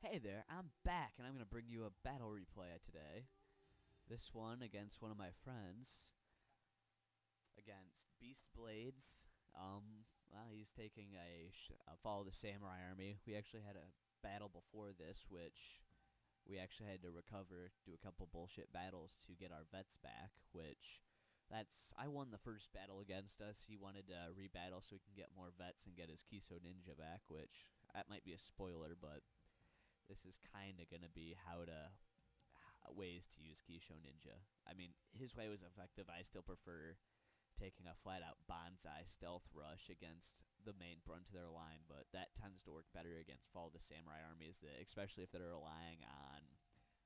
Hey there, I'm back, and I'm going to bring you a battle replay today. This one against one of my friends, against Beast Blades. Well, he's taking a Follow the Samurai Army. We actually had a battle before this, which we actually had to recover, do a couple bullshit battles to get our vets back, which I won the first battle against us. He wanted to rebattle so he can get more vets and get his Kisho ninja back, which that might be a spoiler, but this is kind of going to be ways to use Kisho ninja. I mean, his way was effective. I still prefer taking a flat-out bonsai stealth rush against the main brunt of their line, but that tends to work better against Follow the Samurai armies, especially if they're relying on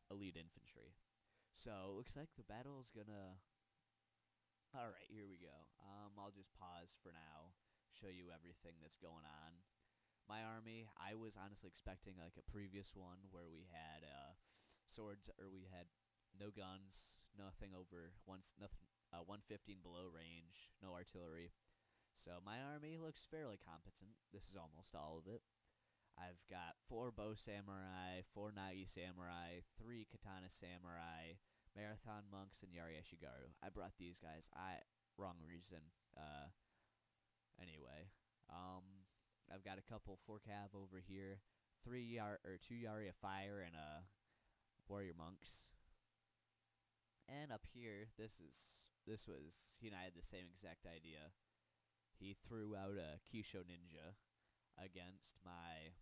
elite infantry. So, looks like the battle is gonna... Alright, here we go. I'll just pause for now, show you everything that's going on. My army, I was honestly expecting like a previous one where we had swords, or we had no guns, nothing over 115 below range, no artillery. So my army looks fairly competent. This is almost all of it. I've got 4 bow samurai, 4 nagi samurai, 3 katana samurai, marathon monks, and yari ashigaru. I brought these guys. Wrong reason. Anyway, I've got a couple 4 cav over here, 2 yari of fire, and warrior monks. And up here, he and I had the same exact idea. He threw out a Kisho ninja against my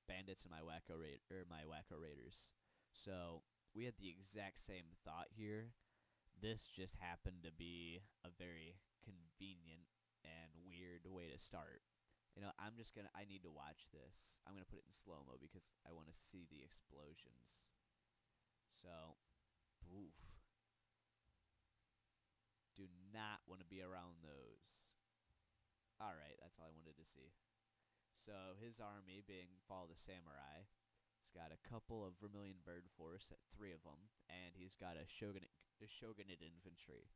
bandits and my wacko raiders. So we had the exact same thought here. This just happened to be a very convenient and weird way to start. You know, I need to watch this. I'm gonna put it in slow-mo because I want to see the explosions. So, oof. Do not want to be around those. Alright, that's all I wanted to see. So, his army, being Follow the Samurai, he's got a couple of Vermilion Bird Force, 3 of them, and he's got a Shogunate infantry.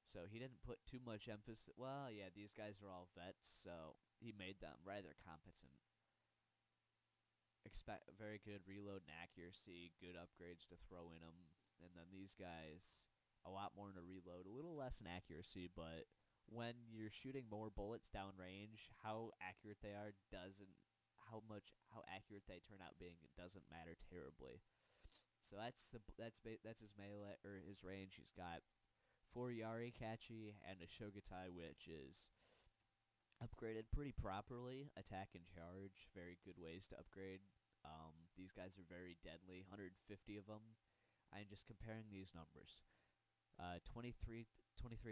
So he didn't put too much emphasis. Well, yeah, these guys are all vets, so he made them rather competent. Expect very good reload and accuracy, good upgrades to throw in them, and then these guys a lot more in a reload, a little less in accuracy, but when you're shooting more bullets downrange, how accurate they are how accurate they turn out being, it doesn't matter terribly. So that's his melee or his range. He's got 4 Yari Kachi and a Shogatai, which is upgraded pretty properly. Attack and charge, very good ways to upgrade. These guys are very deadly, 150 of them. I'm just comparing these numbers. 23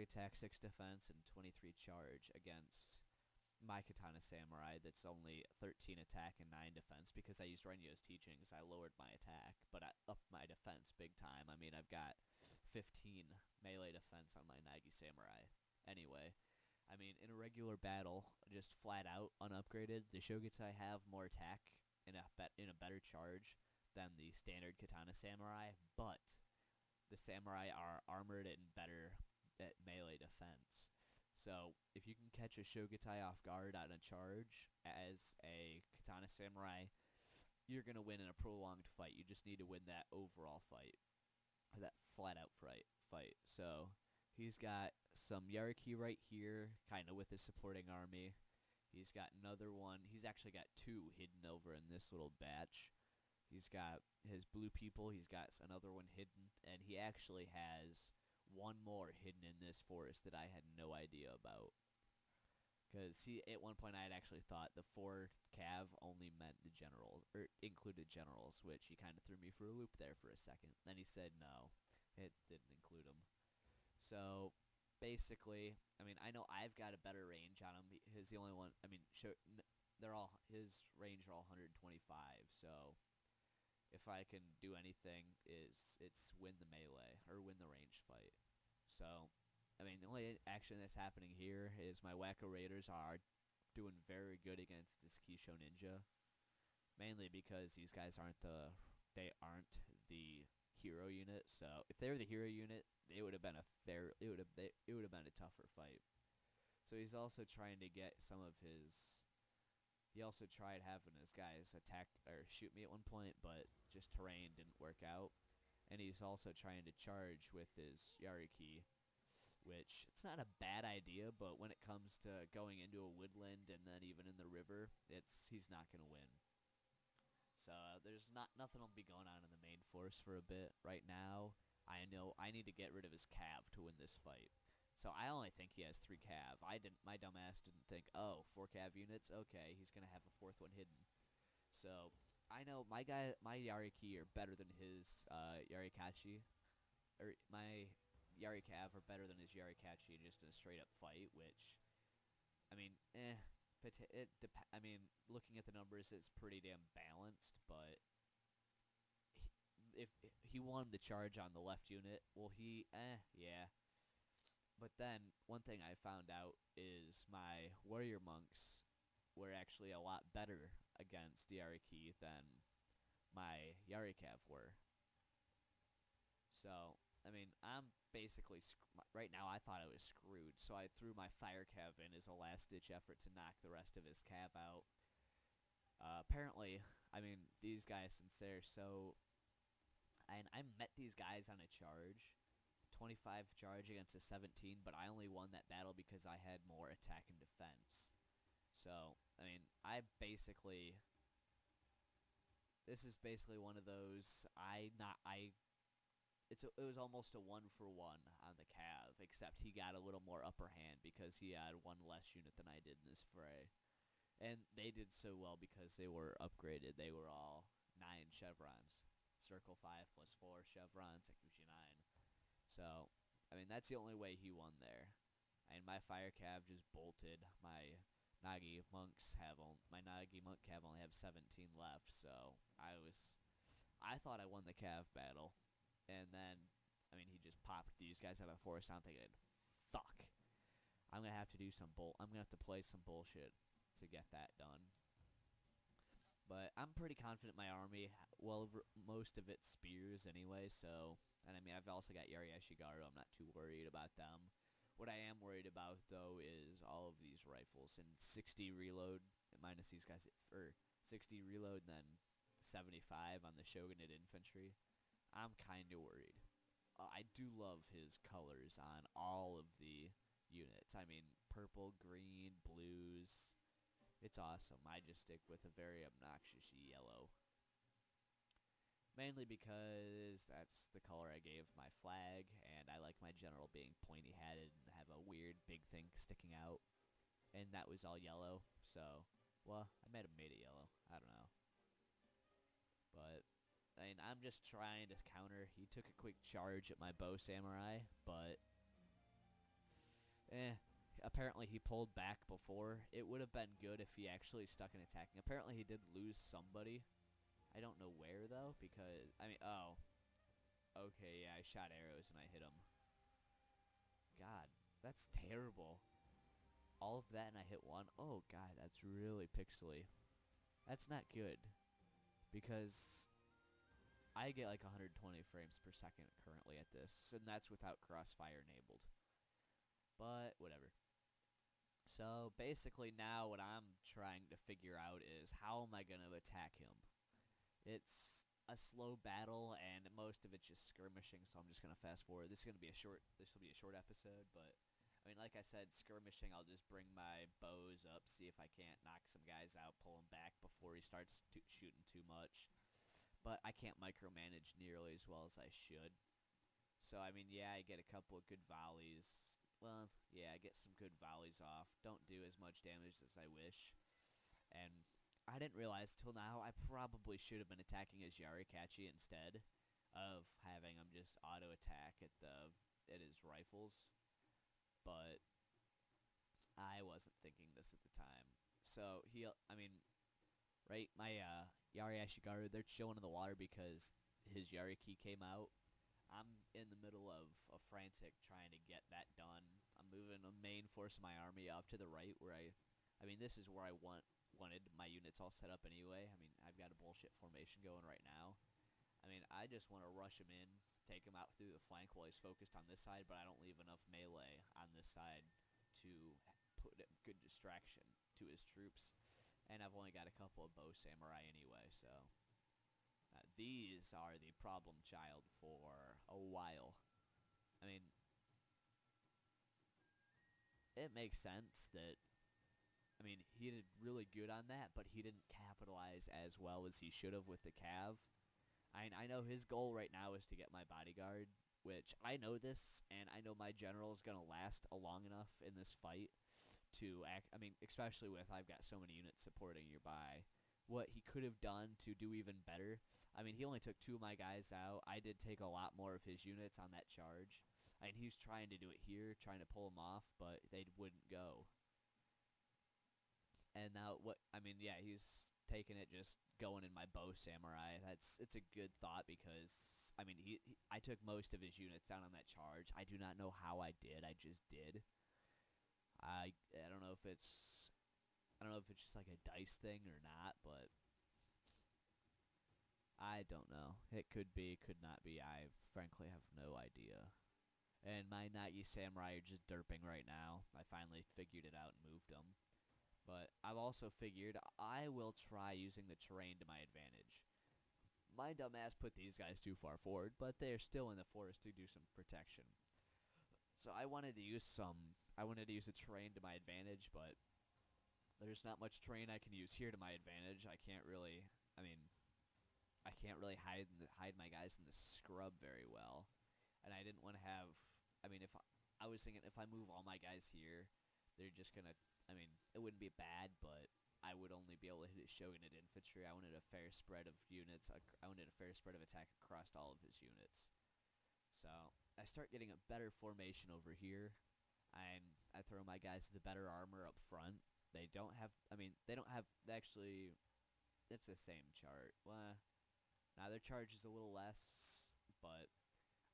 attack, 6 defense, and 23 charge against my Katana Samurai that's only 13 attack and 9 defense, because I used Renyo's teachings. I lowered my attack, but I upped my defense big time. I mean, I've got 15 melee defense on my Nagi Samurai. Anyway, I mean, in a regular battle, just flat out unupgraded, the Shogatai have more attack in a better charge than the standard Katana Samurai, but the Samurai are armored and better at melee defense. So, if you can catch a Shogatai off guard on a charge as a Katana Samurai, you're going to win in a prolonged fight. You just need to win that overall fight, or that flat-out fight. So, he's got some Yariki right here, kind of with his supporting army. He's got another one. He's actually got 2 hidden over in this little batch. He's got his blue people. He's got another one hidden, and he actually has 1 more hidden in this forest that I had no idea about. Because at one point I had actually thought the 4 cav only meant the generals, or included generals, which he kind of threw me for a loop there for a second. Then he said no, it didn't include them. So basically, I mean, I know I've got a better range on him. He's the only one. I mean, his range are all 125. So if I can do anything, it's win the melee or win the range fight. So, I mean, the only action that's happening here is my Wacko Raiders are doing very good against this Kisho ninja, mainly because these guys aren't the hero unit. So if they were the hero unit, it would have been a tougher fight. So he's also trying to get some of his. He also tried having his guys attack or shoot me at one point, but just terrain didn't work out. And he's also trying to charge with his Yariki, which it's not a bad idea, but when it comes to going into a woodland and then even in the river, he's not going to win. So there's nothing will be going on in the main force for a bit right now. I know I need to get rid of his cav to win this fight. So I only think he has 3 cav. My dumbass didn't think, oh, 4 cav units. Okay, he's gonna have a 4th one hidden. So I know my Yariki are better than his Yarikachi, or my Yarikav are better than his Yarikachi just in a straight up fight. Which, I mean, I mean, looking at the numbers, it's pretty damn balanced. But if he won the charge on the left unit, well, yeah. But then one thing I found out is my warrior monks were actually a lot better against Yariki than my Yarikav were. So, I mean, I'm basically right now I thought I was screwed, so I threw my fire cav in as a last-ditch effort to knock the rest of his cav out. Apparently, I mean, these guys, since they're so... I met these guys on a charge, 25 charge against a 17, but I only won that battle because I had more attack and defense. So, I mean, this is basically one of those, it was almost a 1-for-1 on the cav, except he got a little more upper hand because he had 1 less unit than I did in this fray. And they did so well because they were upgraded. They were all 9 chevrons. Circle 5 plus 4 chevrons, that gives you 9. So, I mean, that's the only way he won there. And my fire cav just bolted. My Nagi monk cav only have 17 left. So I thought I won the cav battle, and then, I mean, he just popped these guys out of the forest. I'm thinking, fuck, I'm gonna have to play some bullshit to get that done. But I'm pretty confident my army, well, most of it spears anyway, so... And I mean, I've also got Yari Ashigaru. I'm not too worried about them. What I am worried about, though, is all of these rifles. And 60 reload, minus these guys, or 60 reload, and then 75 on the Shogun infantry. I'm kind of worried. I do love his colors on all of the units. I mean, purple, green, blues... It's awesome. I just stick with a very obnoxious yellow. Mainly because that's the color I gave my flag, and I like my general being pointy-hatted and have a weird big thing sticking out. And that was all yellow, so, well, I might have made it yellow. I don't know. But, I mean, I'm just trying to counter. He took a quick charge at my bow samurai, but, apparently he pulled back before. It would have been good if he actually stuck in attacking. Apparently he did lose somebody. I don't know where, though, because... I mean, oh. Okay, yeah, I shot arrows and I hit him. God, that's terrible. All of that and I hit 1. Oh, God, that's really pixely. That's not good. Because I get like 120 frames per second currently at this. And that's without crossfire enabled. But, whatever. So, basically now what I'm trying to figure out is how am I going to attack him? It's a slow battle, and most of it's just skirmishing, so I'm just going to fast forward. This will be a short episode, but, I mean, like I said, skirmishing, I'll just bring my bows up, see if I can't knock some guys out, pull him back before he starts shooting too much. But I can't micromanage nearly as well as I should. So, I mean, yeah, I get a couple of good volleys. Well, yeah, I get some good volleys off. Don't do as much damage as I wish. And I didn't realize till now I probably should have been attacking his Yarikachi instead of having him just auto-attack at his rifles. But I wasn't thinking this at the time. So, right, my Yari Ashigaru, they're chilling in the water because his Yariki came out. I'm in the middle of a frantic trying to get that done. I'm moving a main force of my army off to the right where I mean, this is where I wanted my units all set up anyway. I mean, I've got a bullshit formation going right now. I mean, I just want to rush him in, take him out through the flank while he's focused on this side, but I don't leave enough melee on this side to put a good distraction to his troops. And I've only got a couple of bow samurai anyway, so these are the problem child for a while. I mean, it makes sense that, I mean, he did really good on that, but he didn't capitalize as well as he should have with the cav. I know his goal right now is to get my bodyguard, which I know this, and I know my general is going to last long enough in this fight to act. I mean, especially with I've got so many units supporting nearby. What he could have done to do even better, I mean, he only took 2 of my guys out. I did take a lot more of his units on that charge. I mean, he's trying to do it here, trying to pull him off, but they wouldn't go. And now yeah, he's taking it, just going in my bow samurai. It's a good thought because I mean I took most of his units down on that charge. I do not know how I did. I just did. I don't know if it's just like a dice thing or not, but I don't know. It could be, could not be. I frankly have no idea. And my Nagi samurai are just derping right now. I finally figured it out and moved them. But I've also figured I will try using the terrain to my advantage. My dumbass put these guys too far forward, but they're still in the forest to do some protection. So I wanted to use the terrain to my advantage, but there's not much terrain I can use here to my advantage. I can't really hide my guys in the scrub very well. And I didn't want to have, if I was thinking if I move all my guys here, they're just going to, it wouldn't be bad, but I would only be able to hit his Shogun at infantry. I wanted a fair spread of units. I wanted a fair spread of attack across all of his units. So I start getting a better formation over here, and I throw my guys with the better armor up front. They don't have, actually, it's the same chart. Well, now their charge is a little less, but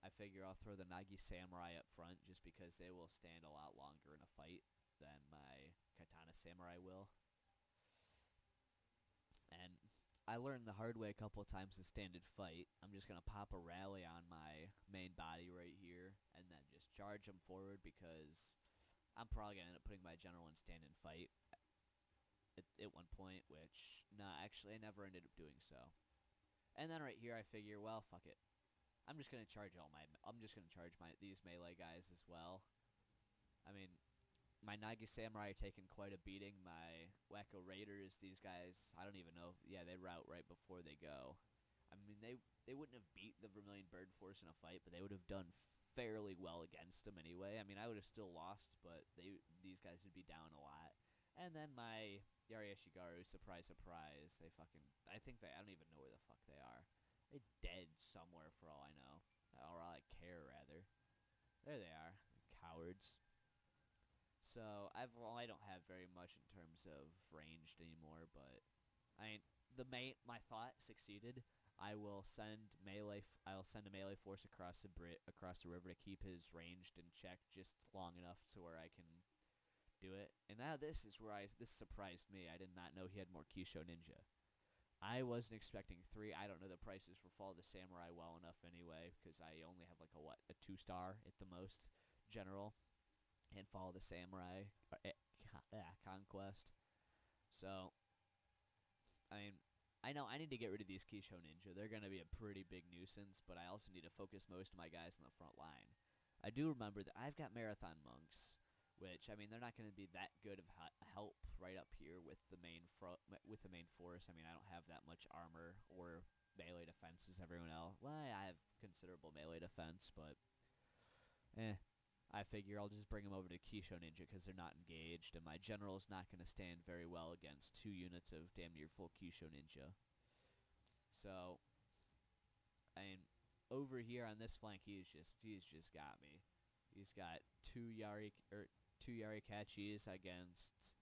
I figure I'll throw the Nagi Samurai up front just because they will stand a lot longer in a fight than my Katana Samurai will. And I learned the hard way a couple of times in standard fight. I'm just going to pop a rally on my main body right here and then just charge them forward because I'm probably going to end up putting my general in stand-in fight at one point, which, actually I never ended up doing so. And then right here I figure, well, fuck it. I'm just going to charge these melee guys as well. I mean, my Nagi Samurai are taking quite a beating. My Wacko Raiders, these guys, I don't even know. Yeah, they rout right before they go. I mean, they wouldn't have beat the Vermilion Bird Force in a fight, but they would have done fairly well against them anyway. I mean, I would have still lost, but these guys would be down a lot. And then my Yari Eshigaru, surprise, surprise, I don't even know where the fuck they are. They're dead somewhere for all I know. Or all I care, rather. There they are. Cowards. So, I don't have very much in terms of ranged anymore, but my thought succeeded. I'll send a melee force across the river to keep his ranged in check just long enough to where I can do it. And now this surprised me. I did not know he had more Kisho Ninja. I wasn't expecting 3. I don't know the prices for Fall of the Samurai well enough anyway, because I only have like a 2-star at the most general. And Fall of the Samurai Conquest. So, I know I need to get rid of these Kisho Ninja. They're going to be a pretty big nuisance, but I also need to focus most of my guys on the front line. I do remember that I've got Marathon Monks, which, they're not going to be that good of help right up here with the main force. I don't have that much armor or melee defense as everyone else. Well, I have considerable melee defense, but I figure I'll just bring them over to Kisho Ninja because they're not engaged, and my general is not going to stand very well against 2 units of damn near full Kisho Ninja. So, over here on this flank, he's just got me. He's got 2 Yari Kachis against.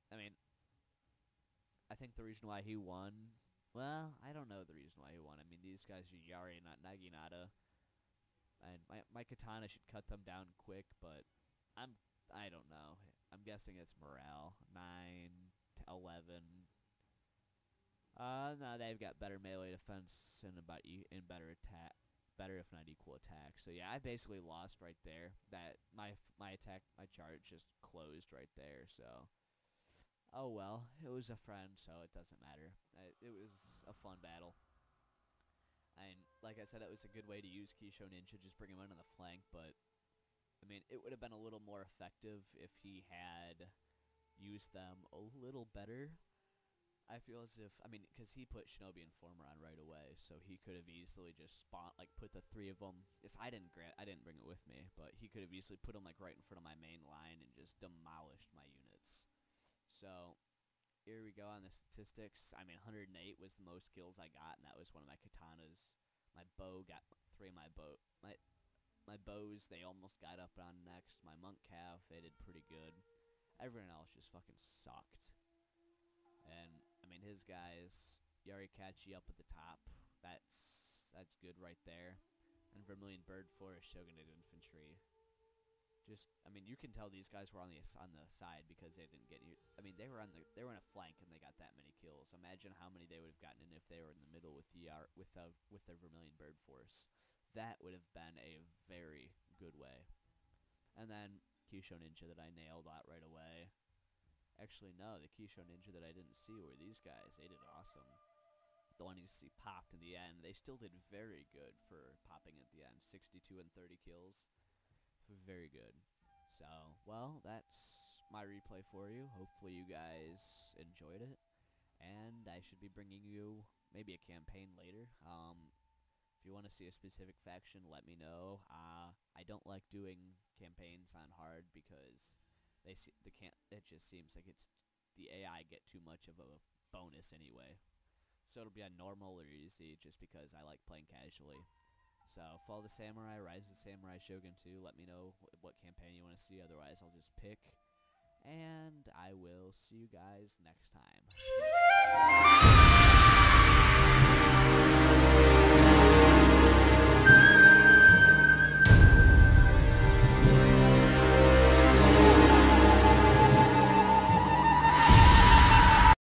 I think the reason why he won. Well, I don't know the reason why he won. These guys are Yari, not Naginata. And my Katana should cut them down quick, but I don't know. I'm guessing it's morale. 9 to 11. No, they've got better melee defense and better attack. better if not equal attack. So yeah, I basically lost right there. That my attack, my charge just closed right there. So oh well, it was a friend, so it doesn't matter. It was a fun battle. And like I said, it was a good way to use Kisho Ninja, just bring him in on the flank. But I mean, it would have been a little more effective if he had used them a little better. I feel as if, I mean, because he put Shinobi Informer on right away, so he could have easily just put the three of them. Yes, I didn't bring it with me, but he could have easily put them like right in front of my main line and just demolished my units. So here we go on the statistics. I mean, 108 was the most kills I got, and that was one of my katanas. My bow got three of my bows. They almost got up on next. My monk calf, they did pretty good. Everyone else just fucking sucked. And I mean, his guys, Yarikachi up at the top. That's good right there. And Vermilion Bird Forest, Shogun Infantry. Just, I mean, you can tell these guys were on the side because they didn't get you. I mean, they were in a flank and they got that many kills. Imagine how many they would have gotten in if they were in the middle with their Vermilion Bird Force. That would have been a very good way. And then Kisho Ninja that I nailed out right away. Actually, no, the Kisho Ninja that I didn't see were these guys. They did awesome. The one you see popped in the end, they still did very good for popping at the end. 62 and 30 kills. Very good. So, well, that's my replay for you. Hopefully you guys enjoyed it. And I should be bringing you maybe a campaign later. If you want to see a specific faction, let me know. I don't like doing campaigns on hard because it just seems like the AI get too much of a bonus anyway. So it'll be on normal or easy just because I like playing casually. So, Fall of the Samurai, Rise of the Samurai, Shogun 2, let me know what campaign you want to see, otherwise I'll just pick. And I will see you guys next time.